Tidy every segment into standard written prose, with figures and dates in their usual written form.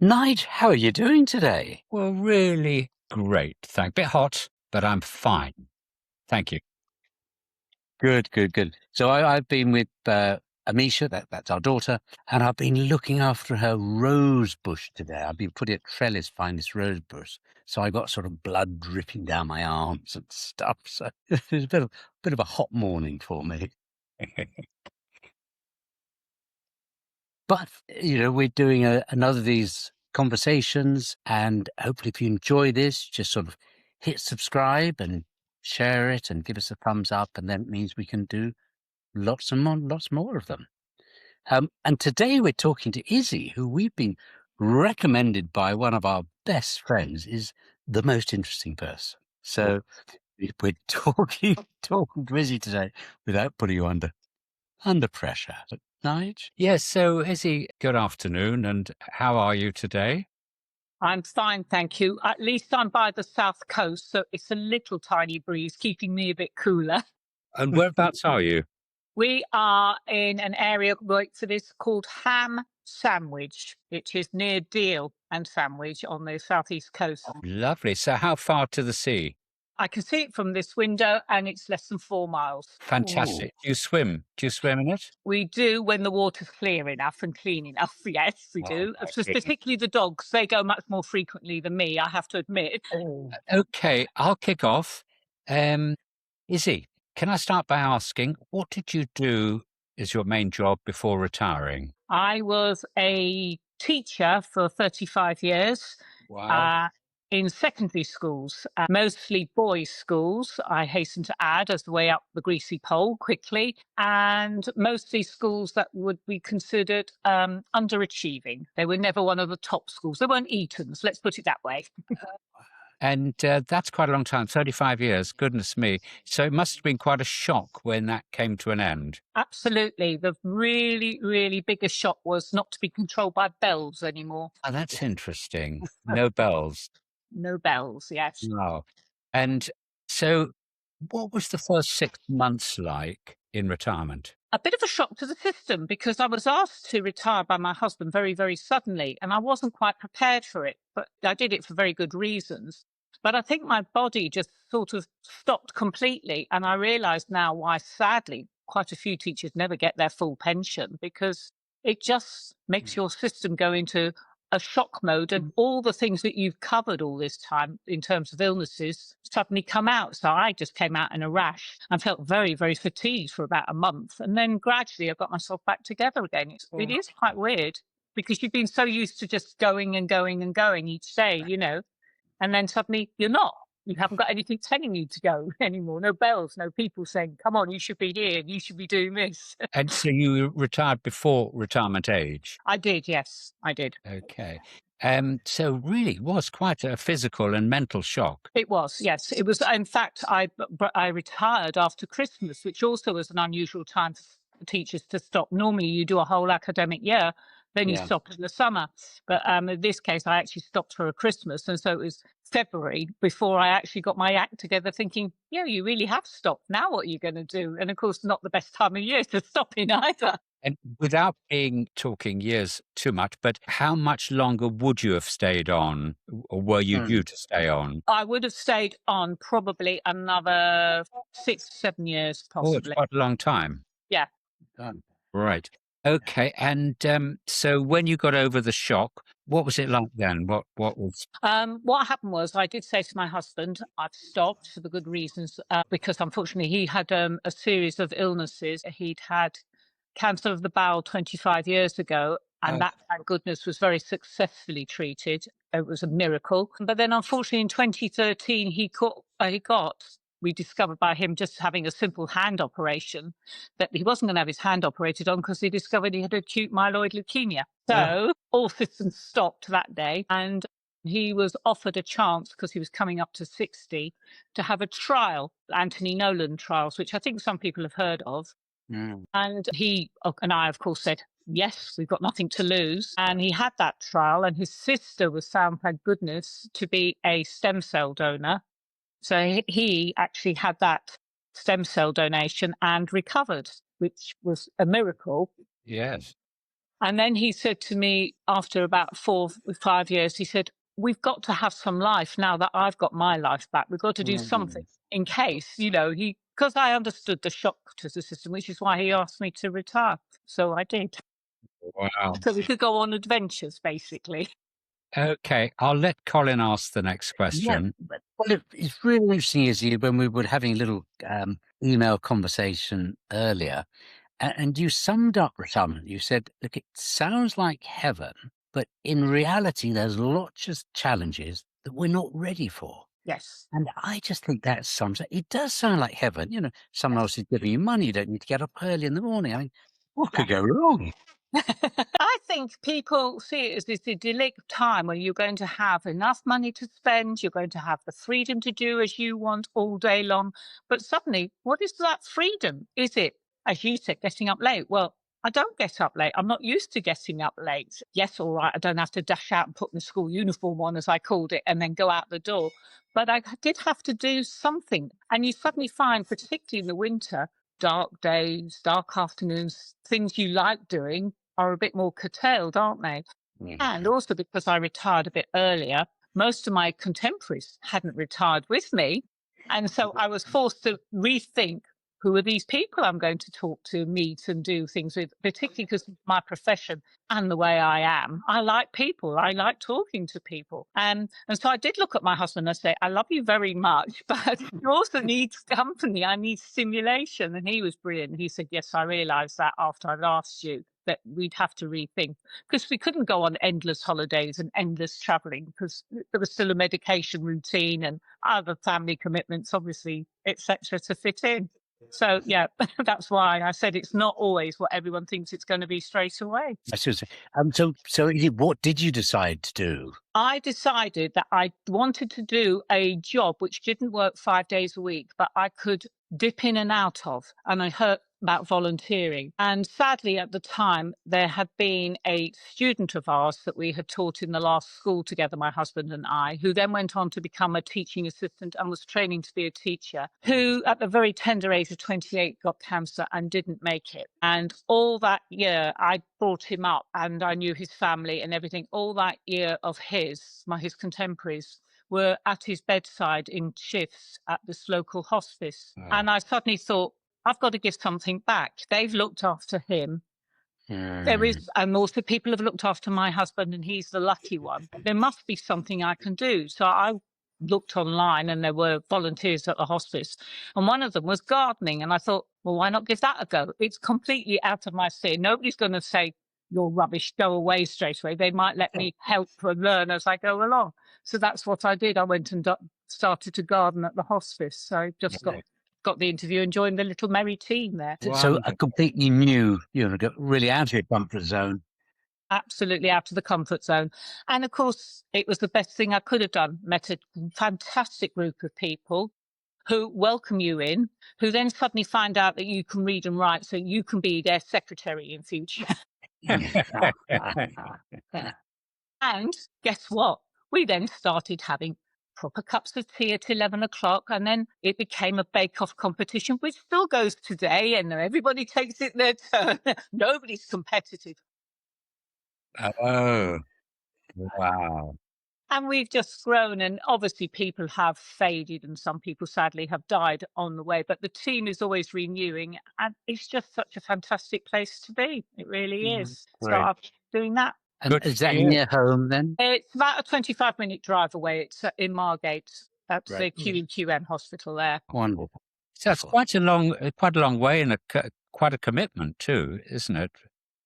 Nige, how are you doing today? Well, really great. Bit hot, but I'm fine. Thank you. Good. So I've been with Amisha, that's our daughter, and I've been looking after her rose bush today. I've been putting a trellis behind this rose bush, so I got sort of blood dripping down my arms and stuff. So it's a bit of a hot morning for me. But we're doing another of these conversations, and hopefully, if you enjoy this, just sort of hit subscribe and share it and give us a thumbs up, and then it means we can do lots more of them. And today we're talking to Izzy, who we've been recommended by one of our best friends, is the most interesting person. So we're talking to Izzy today without putting you under pressure. Nige? Yes, so Izzy, good afternoon, and how are you today? I'm fine, thank you. At least I'm by the south coast, so it's a little tiny breeze, keeping me a bit cooler. And whereabouts are you? We are in an area, wait for this, called Ham Sandwich, which is near Deal and Sandwich on the southeast coast. Lovely. So how far to the sea? I can see it from this window, and it's less than 4 miles. Fantastic. Do you swim? Do you swim in it? We do when the water's clear enough and clean enough. Yes, we do. Particularly the dogs. They go much more frequently than me, I have to admit. Okay, I'll kick off. Izzy, can I start by asking, what did you do as your main job before retiring? I was a teacher for 35 years. Wow. In secondary schools, mostly boys' schools, I hasten to add, as the way up the greasy pole quickly, and mostly schools that would be considered underachieving. They were never one of the top schools. They weren't Etons, let's put it that way. And that's quite a long time, 35 years, goodness me. So it must have been quite a shock when that came to an end. Absolutely. The really, really biggest shock was not to be controlled by bells anymore. Oh, that's interesting. No bells. No bells, yes. Wow. And so what was the first 6 months like in retirement? A bit of a shock to the system because I was asked to retire by my husband very, very suddenly, and I wasn't quite prepared for it, but I did it for very good reasons. But I think my body just sort of stopped completely. And I realized now why, sadly, quite a few teachers never get their full pension because it just makes your system go into a shock mode, and all the things that you've covered all this time in terms of illnesses suddenly come out. So I just came out in a rash and felt very, very fatigued for about a month. And then gradually I got myself back together again. It is quite weird because you've been so used to just going and going and going each day, and then suddenly you're not. You haven't got anything telling you to go anymore. No bells, no people saying, come on, you should be here. You should be doing this. And so you retired before retirement age? I did, yes, I did. Okay. So really it was quite a physical and mental shock. It was, yes. It was. In fact, I retired after Christmas, which also was an unusual time for teachers to stop. Normally, you do a whole academic year, then you Yeah. stop in the summer. But in this case, I actually stopped for a Christmas, and so it was February before I actually got my act together. Thinking, yeah, you really have stopped. Now, what are you going to do? And of course, not the best time of year to stop in either. And without talking years too much, but how much longer would you have stayed on, or were you due to stay on? I would have stayed on probably another 6, 7 years, Oh, it's possibly. quite a long time. Yeah. Right. Okay. And so when you got over the shock, what was it like then? What was? What happened was I did say to my husband, I've stopped for the good reasons, because unfortunately he had a series of illnesses. He'd had cancer of the bowel 25 years ago, and Oh. that, thank goodness, was very successfully treated. It was a miracle. But then, unfortunately, in 2013, we discovered by him just having a simple hand operation that he wasn't going to have his hand operated on because he discovered he had acute myeloid leukemia. So all systems stopped that day. And he was offered a chance because he was coming up to 60 to have a trial, Anthony Nolan trials, which I think some people have heard of. And he and I, of course, said, yes, we've got nothing to lose. And he had that trial, and his sister was found, thank goodness, to be a stem cell donor. So he actually had that stem cell donation and recovered, which was a miracle. Yes. And then he said to me after about 5 years, he said, we've got to have some life now that I've got my life back. We've got to do something in case, because I understood the shock to the system, which is why he asked me to retire. So I did. Wow. So we could go on adventures, basically. Okay, I'll let Colin ask the next question. Well, it's really interesting, Izzy, when we were having a little email conversation earlier, and you summed up retirement. You said, look, it sounds like heaven, but in reality, there's lots of challenges that we're not ready for. Yes. And I just think that sums it does sound like heaven. Someone else is giving you money. You don't need to get up early in the morning. I mean, what could go wrong? I think people see it as this idyllic time where you're going to have enough money to spend, you're going to have the freedom to do as you want all day long. But suddenly, what is that freedom? Is it, as you said, getting up late? Well, I don't get up late. I'm not used to getting up late. Yes, all right, I don't have to dash out and put my school uniform on, as I called it, and then go out the door. But I did have to do something. And you suddenly find, particularly in the winter, dark days, dark afternoons, things you like doing are a bit more curtailed, aren't they? And also because I retired a bit earlier, most of my contemporaries hadn't retired with me. And so I was forced to rethink, who are these people I'm going to talk to, meet and do things with, particularly because of my profession and the way I am. I like people. I like talking to people. And so I did look at my husband and say, I love you very much, but you also need company. I need stimulation. And he was brilliant. He said, yes, I realised that after I'd asked you, that we'd have to rethink, because we couldn't go on endless holidays and endless traveling, because there was still a medication routine and other family commitments, obviously, etc., to fit in. So yeah, that's why I said it's not always what everyone thinks it's going to be straight away. I see what you're saying. So Izzy, what did you decide to do? I decided that I wanted to do a job which didn't work 5 days a week, but I could dip in and out of. And I heard about volunteering. And sadly, at the time, there had been a student of ours that we had taught in the last school together, my husband and I, who then went on to become a teaching assistant and was training to be a teacher, who at the very tender age of 28 got cancer and didn't make it. And all that year, I brought him up and I knew his family and everything. All that year of his contemporaries, were at his bedside in shifts at this local hospice. And I suddenly thought, I've got to give something back. They've looked after him. There is, and also people have looked after my husband, and he's the lucky one. There must be something I can do. So I looked online, and there were volunteers at the hospice, and one of them was gardening. And I thought, well, why not give that a go? It's completely out of my sphere. Nobody's going to say, you're rubbish, go away straight away. They might let me help and learn as I go along. So that's what I did. I went and started to garden at the hospice. So I just got the interview and joined the little merry team there. So a completely new, really out of your comfort zone. Absolutely out of the comfort zone. And of course, it was the best thing I could have done. Met a fantastic group of people who welcome you in, who then suddenly find out that you can read and write, so you can be their secretary in future. And guess what? We then started having proper cups of tea at 11 o'clock, and then it became a bake-off competition, which still goes today, and everybody takes it their turn. Nobody's competitive. Oh, wow. And we've just grown, and obviously people have faded and some people sadly have died on the way, but the team is always renewing, and it's just such a fantastic place to be. It really is. Great. So I'm doing that. And Good is for that you. near home then? It's about a 25-minute drive away. It's in Margate. That's Right. the QEQM hospital there. Wonderful. So it's quite a long way and quite a commitment too, isn't it?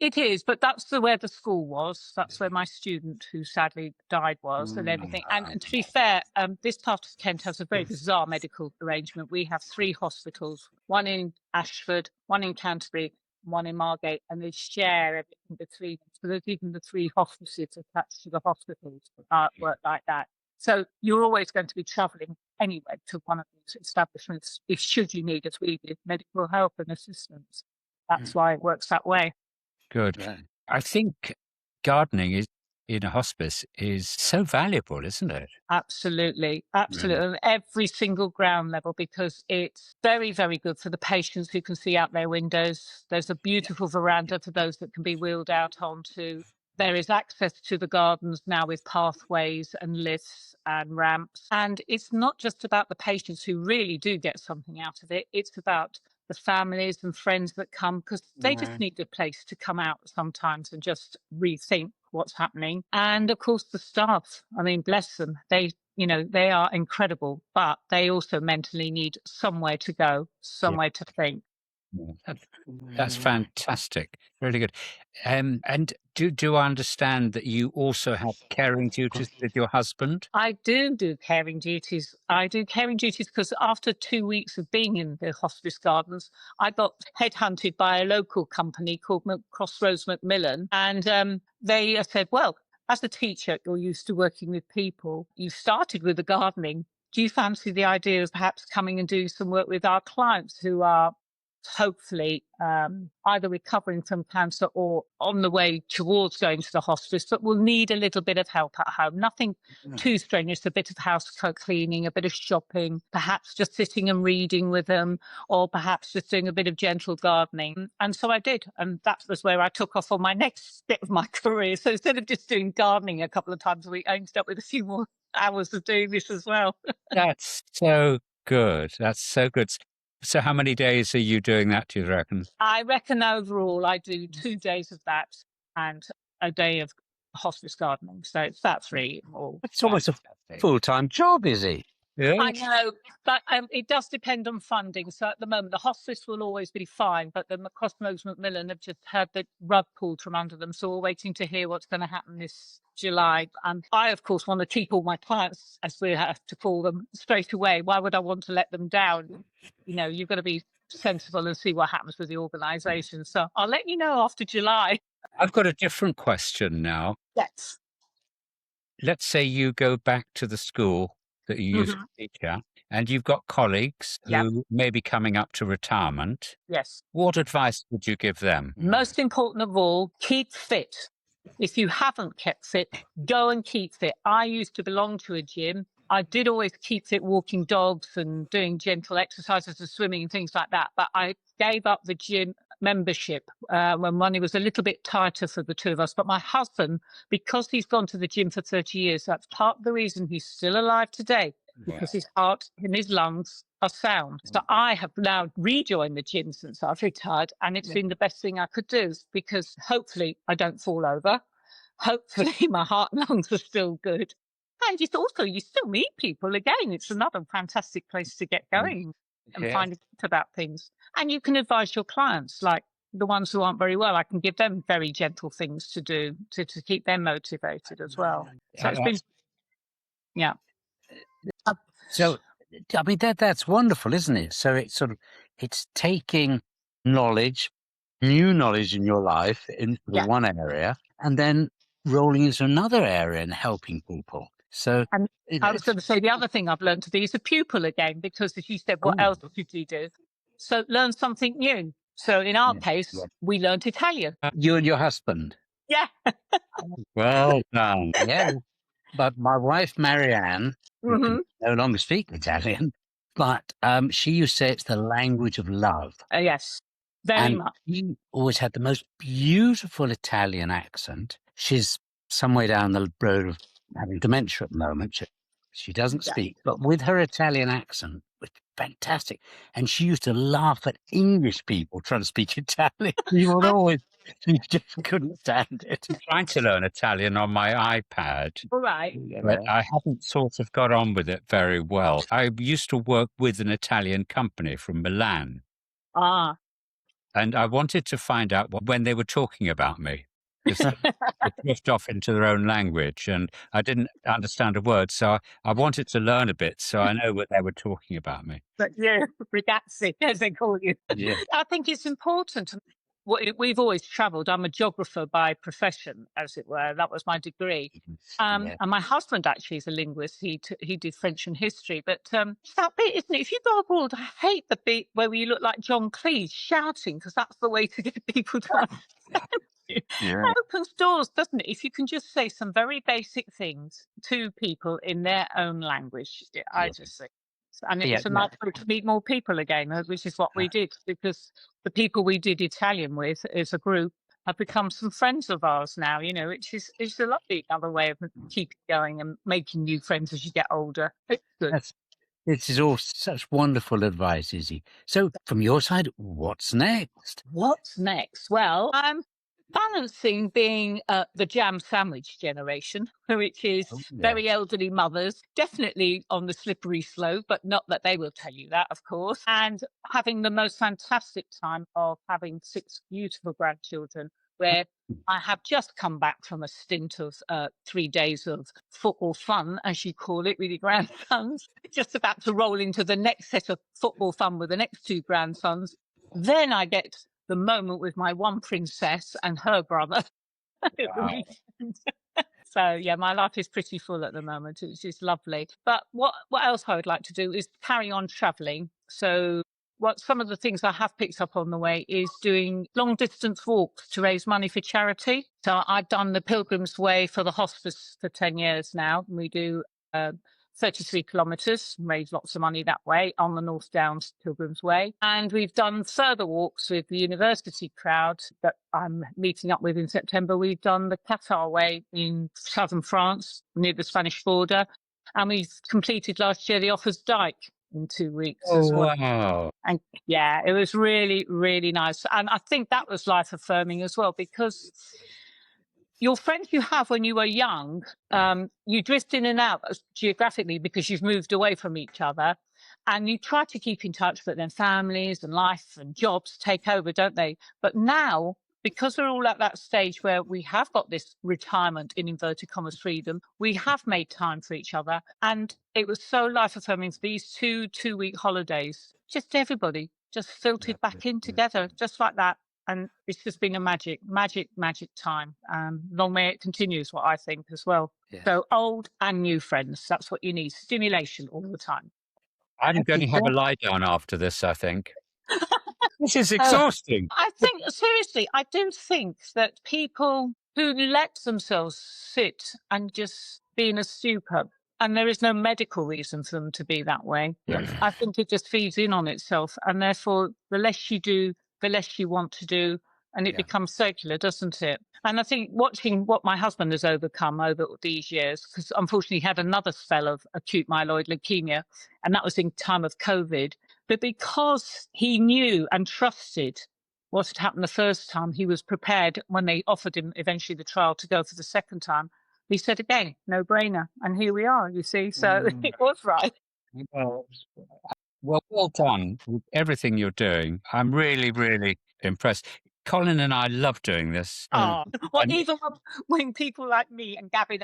It is, but that's where the school was. That's where my student who sadly died was, and everything. And to be fair, this part of Kent has a very bizarre medical arrangement. We have 3 hospitals, one in Ashford, one in Canterbury, one in Margate, and they share everything between them. So there's even the 3 hospices attached to the hospitals work like that. So you're always going to be travelling anyway to one of these establishments if should you need, as we did, medical help and assistance. That's why it works that way. Good. Right. I think gardening is in a hospice is so valuable, isn't it? Absolutely. Absolutely. On every single ground level, because it's very, very good for the patients who can see out their windows. There's a beautiful veranda for those that can be wheeled out onto. There is access to the gardens now with pathways and lifts and ramps. And it's not just about the patients who really do get something out of it. It's about the families and friends that come, because they just need a place to come out sometimes and just rethink what's happening. And of course, the staff. I mean, bless them. They are incredible, but they also mentally need somewhere to go, somewhere to think. That's fantastic. Really good. And do I understand that you also have caring duties with your husband? I do caring duties. I do caring duties because after 2 weeks of being in the hospice gardens, I got headhunted by a local company called Crossroads Macmillan. And they said, well, as a teacher, you're used to working with people. You started with the gardening. Do you fancy the idea of perhaps coming and doing some work with our clients who are hopefully either recovering from cancer or on the way towards going to the hospice, but will need a little bit of help at home? Nothing too strenuous, a bit of house cleaning, a bit of shopping, perhaps just sitting and reading with them, or perhaps just doing a bit of gentle gardening. And so I did. And that was where I took off on my next bit of my career. So instead of just doing gardening a couple of times a week, I ended up with a few more hours of doing this as well. That's so good. That's so good. So how many days are you doing that, do you reckon? I reckon overall I do 2 days of that and a day of hospice gardening. So it's about 3 or It's almost a Fantastic. full-time job, Izzy. Yeah. I know, but it does depend on funding. So at the moment, the hospice will always be fine, but the Crossroads Macmillan have just had the rug pulled from under them. So we're waiting to hear what's going to happen this July. And I, of course, want to keep all my clients, as we have to call them, straight away. Why would I want to let them down? You've got to be sensible and see what happens with the organisation. So I'll let you know after July. I've got a different question now. Yes. Let's say you go back to the school that you used to teach at, and you've got colleagues Yep. who may be coming up to retirement. Yes. What advice would you give them? Most important of all, keep fit. If you haven't kept fit, go and keep fit. I used to belong to a gym. I did always keep fit, walking dogs and doing gentle exercises and swimming and things like that. But I gave up the gym membership when money was a little bit tighter for the two of us. But my husband, because he's gone to the gym for 30 years, that's part of the reason he's still alive today, because his heart and his lungs are sound. So I have now rejoined the gym since I've retired, and it's been the best thing I could do, because hopefully I don't fall over. Hopefully my heart and lungs are still good. And you still meet people again. It's another fantastic place to get going and find out about things. And you can advise your clients, like the ones who aren't very well. I can give them very gentle things to do to keep them motivated as well. So it's been, yeah. So, I mean, that's wonderful, isn't it? So it's taking knowledge, new knowledge in your life in one area, and then rolling into another area and helping people. So And I was going to say the other thing I've learned to be is a pupil again, because as you said, what else did you do? So learn something new. So in our case, we learned Italian. You and your husband. Yeah. Well done. Yeah. But my wife, Marianne, who can no longer speak Italian, but she used to say it's the language of love. Yes, very much. She always had the most beautiful Italian accent. She's some way down the road of having dementia at the moment. She doesn't speak, but with her Italian accent, was fantastic. And she used to laugh at English people trying to speak Italian. She just couldn't stand it. I'm trying to learn Italian on my iPad, Right. but I haven't sort of got on with it very well. I used to work with an Italian company from Milan. Ah. And I wanted to find out when they were talking about me, because they drift off into their own language, and I didn't understand a word. So I wanted to learn a bit so I know what they were talking about me. But yeah, ragazzi, as they call you. Yeah. I think it's important. We've always travelled. I'm a geographer by profession, as it were. That was my degree. And my husband actually is a linguist. He did French and history. But it's that bit, isn't it? If you go abroad, I hate the bit where you look like John Cleese shouting, because that's the way to get people to understand. Yeah. That opens doors, doesn't it? If you can just say some very basic things to people in their own language, I Yeah. just think. And Yeah. it's a No, nice way to meet more people again, which is what we did, because the people we did Italian with as a group have become some friends of ours now, which is a lovely other way of keeping going and making new friends as you get older. It's good. this is all such wonderful advice, Izzy. So, from your side, what's next? What's next? Well, I'm balancing being the jam sandwich generation, which is Oh, very yes. elderly mothers, definitely on the slippery slope, but not that they will tell you that, of course, and having the most fantastic time of having 6 beautiful grandchildren, where I have just come back from a stint of 3 days of football fun, as you call it, with your grandsons. Just about to roll into the next set of football fun with the next 2 grandsons. Then I get the moment with my one princess and her brother at the Wow. weekend. So yeah, my life is pretty full at the moment, which is lovely. But what else I would like to do is carry on traveling. So what some of the things I have picked up on the way is doing long distance walks to raise money for charity. So I've done the Pilgrim's Way for the hospice for 10 years now. We do 33 kilometres, raise lots of money that way on the North Downs Pilgrim's Way. And we've done further walks with the university crowd that I'm meeting up with in September. We've done the Qatar Way in southern France near the Spanish border. And we've completed last year the Offers Dyke in 2 weeks as Oh, well. wow. And yeah, it was really, really nice. And I think that was life affirming as well, because your friends you have when you were young, you drift in and out geographically because you've moved away from each other, and you try to keep in touch, but then families and life and jobs take over, don't they? But now, because we're all at that stage where we have got this retirement in inverted commas freedom, we have made time for each other. And it was so life affirming for these 2 2-week holidays. Just everybody just filtered back in together, just like that. And it's just been a magic time. Long may it continue is what I think as well. Yes. So old and new friends, that's what you need. Stimulation all the time. I'm going to have a lie down after this, I think. This is exhausting. I think, seriously, I do think that people who let themselves sit and just be in a stupor, and there is no medical reason for them to be that way, Yeah. I think it just feeds in on itself. And therefore, the less you do, the less you want to do. And it Yeah. becomes circular, doesn't it? And I think watching what my husband has overcome over these years, because unfortunately he had another spell of acute myeloid leukemia, and that was in time of COVID. But because he knew and trusted what had happened the first time, he was prepared when they offered him eventually the trial to go for the second time. He said again, no brainer. And here we are, you see. So it was right. Well, well done with everything you're doing. I'm really, really impressed. Colin and I love doing this. Oh, well, And even when people like me and Gavin,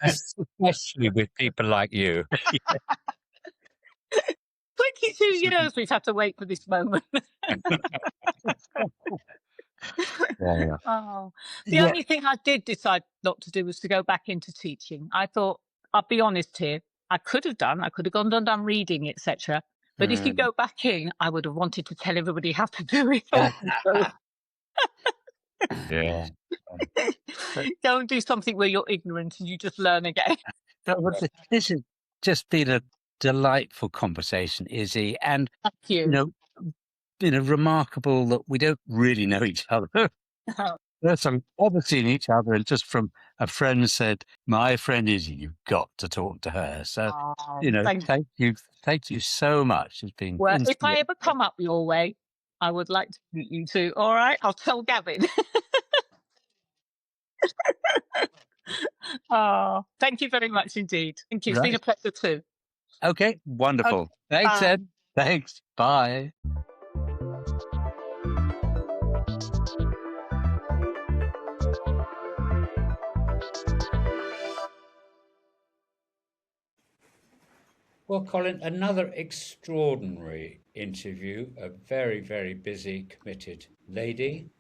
especially with people like you. 22 years we've had to wait for this moment. Yeah. Oh, the Yeah. only thing I did decide not to do was to go back into teaching. I thought, I'll be honest here, I could have gone and done reading, etc. But if you go back in, I would have wanted to tell everybody how to do it. Yeah. Don't do something where you're ignorant and you just learn again. This has just been a delightful conversation, Izzy, and Thank you. Remarkable that we don't really know each other. Yes, I've ever seen each other, and just from a friend said, "My friend Izzy, you've got to talk to her." So, Thank thank you so much. It's been Well, if I inspiring. ever come up your way, I would like to meet you too. All right, I'll tell Gavin. Oh, thank you very much indeed. Thank you. It's been a Right. pleasure too. Okay, wonderful. Okay, Thanks, bye. Ed. Thanks. Bye. Well, Colin, another extraordinary interview, a very, very busy, committed lady.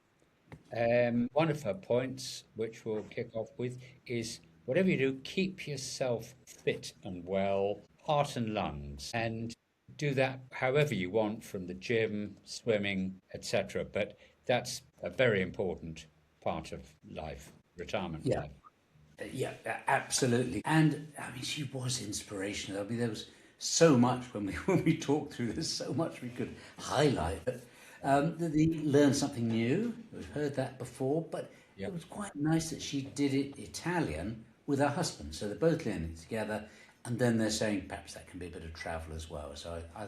One of her points, which we'll kick off with, is whatever you do, keep yourself fit and well, heart and lungs, and do that however you want, from the gym, swimming, etc. But That's a very important part of life, retirement Yeah. life. Yeah, absolutely. And I mean, she was inspirational. I mean, there was so much when we when we talked through this, so much we could highlight. But they learned something new. We've heard that before, but it Yep. was quite nice that she did it Italian with her husband. So they're both learning it together, and then they're saying perhaps that can be a bit of travel as well. So I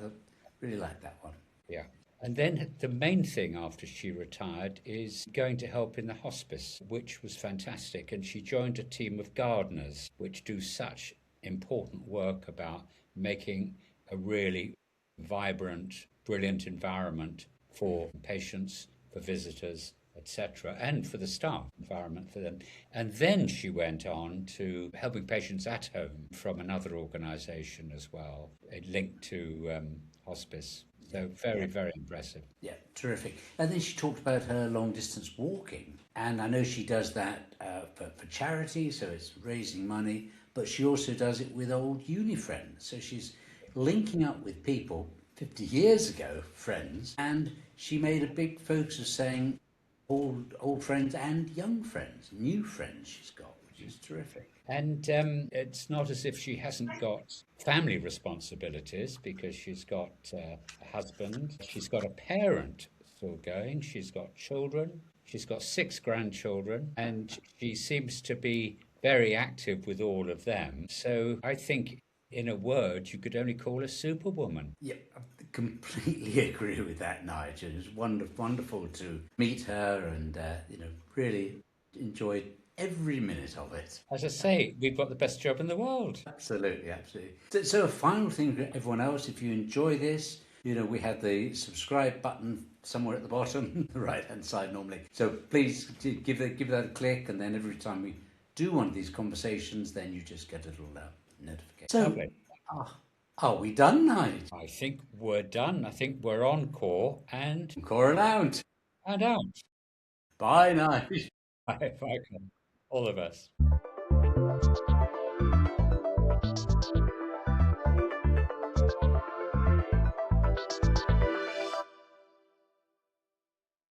really like that one. Yeah. And then the main thing after she retired is going to help in the hospice, which was fantastic. And she joined a team of gardeners, which do such important work about making a really vibrant, brilliant environment for patients, for visitors, etc., and for the staff, environment for them. And then she went on to helping patients at home from another organisation as well, linked to hospice. So very, very impressive. Yeah, terrific. And then she talked about her long distance walking. And I know she does that for charity, so it's raising money, but she also does it with old uni friends. So she's linking up with people 50 years ago, friends, and she made a big focus of saying old friends and young friends, new friends she's got, which is terrific. And it's not as if she hasn't got family responsibilities because she's got a husband, she's got a parent still going, she's got children, she's got 6 grandchildren, and she seems to be very active with all of them. So I think, in a word, you could only call her Superwoman. Yeah, I completely agree with that, Nigel. It was wonderful to meet her and, really enjoyed every minute of it. As I say, we've got the best job in the world. Absolutely, absolutely. So a final thing for everyone else, if you enjoy this, we have the subscribe button somewhere at the bottom, the right-hand side normally. So please give that a click, and then every time we do one of these conversations, then you just get a little notification. So, Lovely. are we done, Nigel? I think we're done. I think we're on core and Core out. out. Bye, Nigel. Bye, bye, all of us.